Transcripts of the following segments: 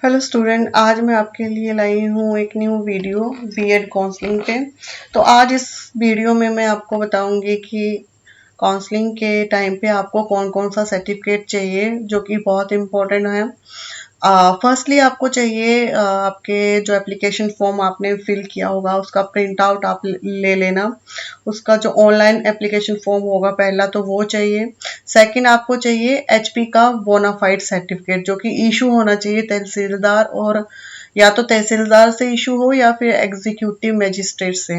Hello student, आज मैं आपके लिए लाई हूँ एक न्यू वीडियो बीएड काउंसलिंग पे। तो आज इस वीडियो में मैं आपको बताऊंगी कि काउंसलिंग के टाइम पे आपको कौन कौन सा सर्टिफिकेट चाहिए, जो कि बहुत इम्पोर्टेंट है। फर्स्टली आपको चाहिए आपके जो एप्लीकेशन फॉर्म आपने फिल किया होगा उसका प्रिंट आउट आप ले लेना। उसका जो ऑनलाइन एप्लीकेशन फॉर्म होगा पहला, तो वो चाहिए। सेकंड आपको चाहिए एचपी का बोनाफाइड सर्टिफिकेट, जो कि इशू होना चाहिए तहसीलदार, और या तो तहसीलदार से इशू हो या फिर एग्जीक्यूटिव मजिस्ट्रेट से।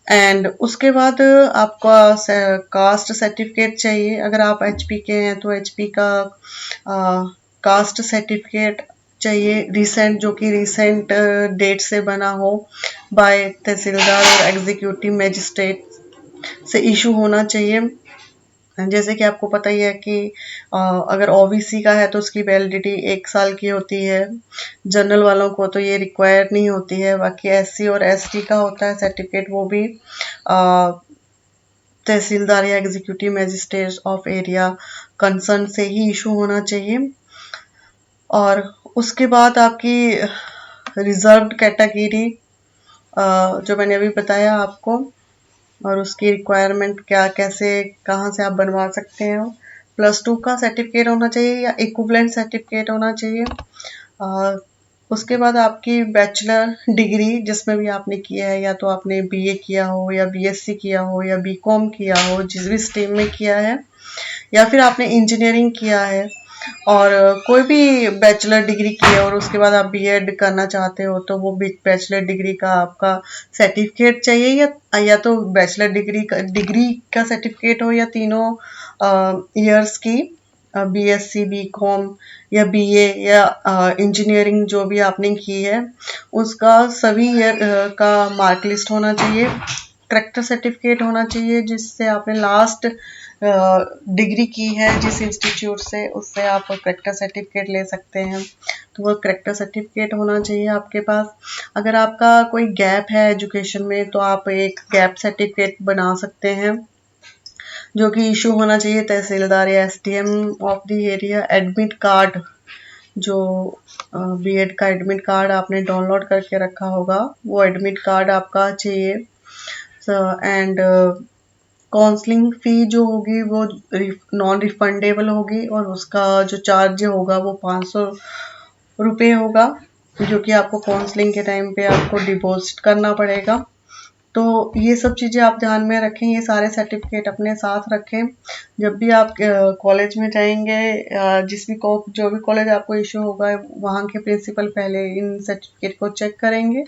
एंड उसके बाद आपका कास्ट सर्टिफिकेट चाहिए। अगर आप एचपी के हैं तो एचपी का कास्ट सर्टिफिकेट चाहिए रिसेंट, जो कि रिसेंट डेट से बना हो बाय तहसीलदार और एग्जीक्यूटिव मजिस्ट्रेट से इशू होना चाहिए। जैसे कि आपको पता ही है कि अगर ओबीसी का है तो उसकी वैलिडिटी 1 साल की होती है। जनरल वालों को तो ये रिक्वायर नहीं होती है। बाकी एससी और एसटी का होता है सर्टिफिकेट, वो भी तहसीलदार या executive magistrate of area concern से ही इशू होना चाहिए। और उसके बाद आपकी रिजर्व्ड कैटेगरी, जो मैंने अभी बताया आपको, और उसकी रिक्वायरमेंट क्या, कैसे, कहाँ से आप बनवा सकते हो। +2 का सर्टिफिकेट होना चाहिए या इक्विवेलेंट सर्टिफिकेट होना चाहिए। उसके बाद आपकी बैचलर डिग्री जिसमें भी आपने किया है, या तो आपने बीए किया हो या बीएससी किया हो या बीकॉम किया हो, जिस भी स्ट्रीम में किया है, या फिर आपने इंजीनियरिंग किया है और कोई भी बैचलर डिग्री की है और उसके बाद आप बीएड करना चाहते हो, तो वो बैचलर डिग्री का आपका सर्टिफिकेट चाहिए। या तो बैचलर डिग्री का सर्टिफिकेट हो, या तीनों ईयर्स की बीएससी बीकॉम या बीए या इंजीनियरिंग जो भी आपने की है, उसका सभी ईयर का मार्क लिस्ट होना चाहिए। करेक्टर सर्टिफिकेट होना चाहिए जिससे आपने लास्ट डिग्री की है, जिस इंस्टीट्यूट से, उससे आप करेक्टर सर्टिफिकेट ले सकते हैं। तो वो करेक्टर सर्टिफिकेट होना चाहिए आपके पास। अगर आपका कोई गैप है एजुकेशन में, तो आप एक गैप सर्टिफिकेट बना सकते हैं, जो कि इशू होना चाहिए तहसीलदार या SDM of the area. Admit card, जो बीएड का एडमिट कार्ड आपने डाउनलोड करके रखा होगा, वो एडमिट कार्ड आपका चाहिए। एंड काउंसलिंग फी जो होगी वो नॉन रिफंडेबल होगी, और उसका जो चार्ज होगा वो 500 रुपये होगा, जो कि आपको काउंसलिंग के टाइम पे आपको डिपॉजिट करना पड़ेगा। तो ये सब चीज़ें आप ध्यान में रखें, ये सारे सर्टिफिकेट अपने साथ रखें। जब भी आप कॉलेज में जाएंगे, जो भी कॉलेज आपको इशू होगा, वहाँ के प्रिंसिपल पहले इन सर्टिफिकेट को चेक करेंगे।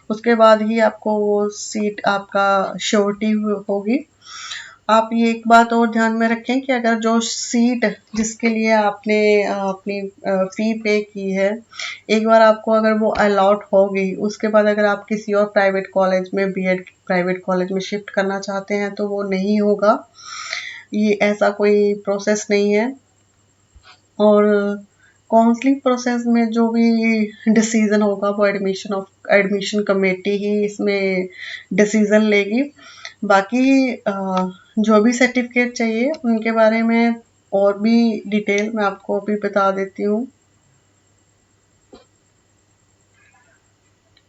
उसके बाद ही आपको वो सीट आपका श्योरिटी होगी। आप ये एक बात और ध्यान में रखें कि अगर जो सीट जिसके लिए आपने अपनी फी पे की है, एक बार आपको अगर वो अलॉट हो गई, उसके बाद अगर आप किसी और प्राइवेट कॉलेज में, बीएड प्राइवेट कॉलेज में शिफ्ट करना चाहते हैं, तो वो नहीं होगा। ये ऐसा कोई प्रोसेस नहीं है। और काउंसलिंग प्रोसेस में जो भी डिसीजन होगा वो एडमिशन कमेटी ही इसमें डिसीजन लेगी। बाकी जो भी सर्टिफिकेट चाहिए उनके बारे में और भी डिटेल मैं आपको अभी बता देती हूँ।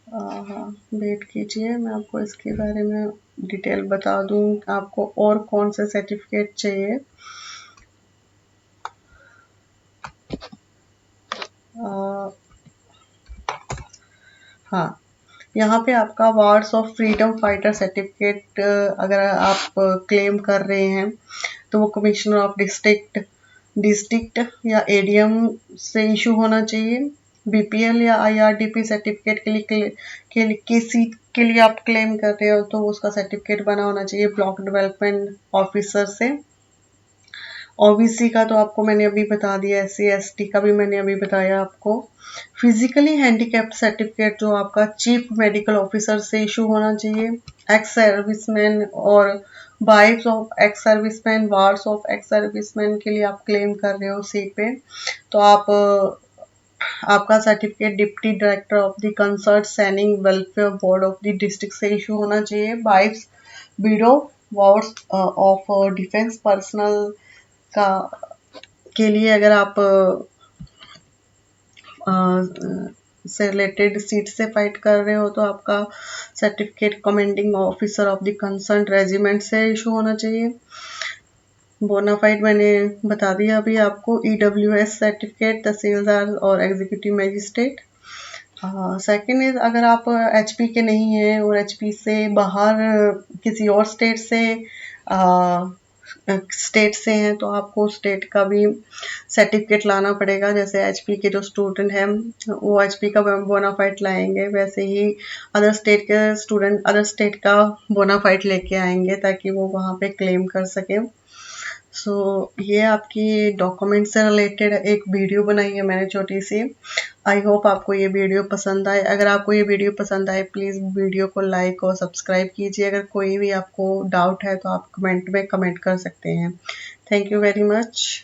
हाँ, वेट कीजिए, मैं आपको इसके बारे में डिटेल बता दूँ आपको और कौन से सर्टिफिकेट चाहिए। हाँ, यहाँ पे आपका awards of freedom fighter certificate अगर आप क्लेम कर रहे हैं, तो वो कमिश्नर ऑफ डिस्ट्रिक्ट या एडीएम से इशू होना चाहिए। बीपीएल या आईआरडीपी सर्टिफिकेट की सीट के लिए आप क्लेम कर रहे हो, तो उसका सर्टिफिकेट बना होना चाहिए ब्लॉक डेवलपमेंट ऑफिसर से। ओबीसी का तो आपको मैंने अभी बता दिया, एससी एसटी का भी मैंने अभी बताया आपको। फिजिकली हैंडीकैप्ड सर्टिफिकेट जो आपका चीफ मेडिकल ऑफिसर से इशू होना चाहिए। एक्स सर्विसमैन और wives of ex serviceman, wards of ex serviceman के लिए आप क्लेम कर रहे हो सीट पे, तो आपका certificate deputy director of the concerned Sainik welfare board of the district से इशू होना चाहिए। Wives bureau wards of defence personnel का के लिए अगर आप से रिलेटेड सीट से फाइट कर रहे हो तो आपका certificate commanding officer of the concern regiment से इशू होना चाहिए। बोनाफाइड मैंने बता दिया अभी आपको, EWS सर्टिफिकेट तहसीलदार और एग्जीक्यूटिव मैजिस्ट्रेट। सेकंड इज, अगर आप HP के नहीं हैं और HP से बाहर किसी और स्टेट से हैं तो आपको स्टेट का भी सर्टिफिकेट लाना पड़ेगा। जैसे HP के जो स्टूडेंट हैं वो HP का बोनाफाइड लाएंगे, वैसे ही अदर स्टेट के स्टूडेंट अदर स्टेट का बोनाफाइड लेके आएंगे ताकि वो वहाँ पे क्लेम कर सकें। सो ये आपकी डॉक्यूमेंट से रिलेटेड एक वीडियो बनाई है मैंने छोटी सी। आई होप आपको ये वीडियो पसंद आए। अगर आपको ये वीडियो पसंद आए प्लीज़ वीडियो को लाइक और सब्सक्राइब कीजिए। अगर कोई भी आपको डाउट है तो आप कमेंट में कमेंट कर सकते हैं। Thank you very much.